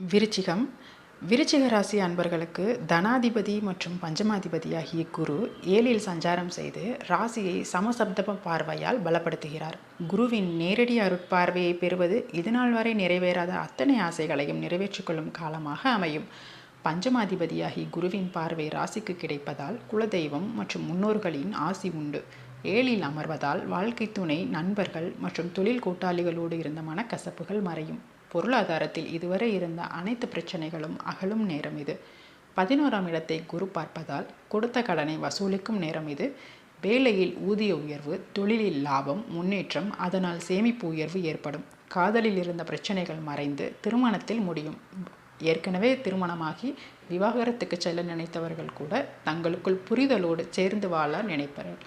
விருச்சிகம். விருச்சிக ராசி அன்பர்களுக்கு தனாதிபதி மற்றும் பஞ்சமாதிபதியாகிய குரு 7ல் சஞ்சாரம் செய்து ராசியை சமசப்தம பார்வையால் பலப்படுத்துகிறார். குருவின் நேரடி அருட்பார்வையை பெறுவது இதுநாள் வரை நிறைவேறாத அத்தனை ஆசைகளையும் நிறைவேற்றிக்கொள்ளும் காலமாக அமையும். பஞ்சமாதிபதியாகி குருவின் பார்வை ராசிக்கு கிடைப்பதால் குலதெய்வம் மற்றும் முன்னோர்களின் ஆசி உண்டு. 7ல் அமர்வதால் வாழ்க்கை துணை, நண்பர்கள் மற்றும் தொழில் கூட்டாளிகளோடு இருந்த மனக்கசப்புகள் மறையும். பொருளாதாரத்தில் இதுவரை இருந்த அனைத்து பிரச்சனைகளும் அகலும் நேரம் இது. 11ஆம் இடத்தை குரு பார்ப்பதால் கொடுத்த கடனை வசூலிக்கும் நேரம் இது. வேலையில் ஊதிய உயர்வு, தொழிலில் லாபம், முன்னேற்றம், அதனால் சேமிப்பு உயர்வு ஏற்படும். காதலில் இருந்த பிரச்சனைகள் மறைந்து திருமணத்தில் முடியும். ஏற்கனவே திருமணமாகி விவாகரத்துக்கு செல்ல நினைத்தவர்கள் கூட தங்களுக்குள் புரிதலோடு சேர்ந்து வாழ நினைப்பவர்.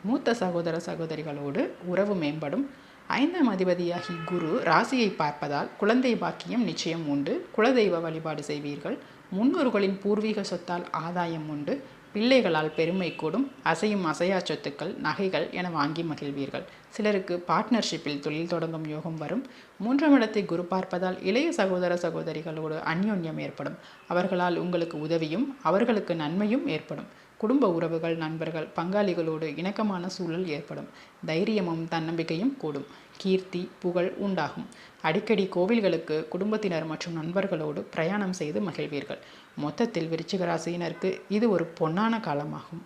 மூத்த சகோதர சகோதரிகளோடு உறவு மேம்படும். 5ஆம் அதிபதியாகி குரு ராசியை பார்ப்பதால் குழந்தை பாக்கியம் நிச்சயம் உண்டு. குலதெய்வ வழிபாடு செய்வீர்கள். முன்னோர்களின் பூர்வீக சொத்தால் ஆதாயம் உண்டு. பிள்ளைகளால் பெருமை கூடும். அசையும் அசையா சொத்துக்கள், நகைகள் என வாங்கி மகிழ்வீர்கள். சிலருக்கு பார்ட்னர்ஷிப்பில் தொழில் தொடங்கும் யோகம் வரும். 3ஆம் இடத்தை குரு பார்ப்பதால் இளைய சகோதர சகோதரிகளோடு அந்யோன்யம் ஏற்படும். அவர்களால் உங்களுக்கு உதவியும் அவர்களுக்கு நன்மையும் ஏற்படும். குடும்ப உறவுகள், நண்பர்கள், பங்காளிகளோடு இணக்கமான சூழல் ஏற்படும். தைரியமும் தன்னம்பிக்கையும் கூடும். கீர்த்தி, புகழ் உண்டாகும். அடிக்கடி கோவில்களுக்கு குடும்பத்தினர் மற்றும் நண்பர்களோடு பிரயாணம் செய்து மகிழ்வீர்கள். மொத்தத்தில் விருச்சிக ராசியினருக்கு இது ஒரு பொன்னான காலமாகும்.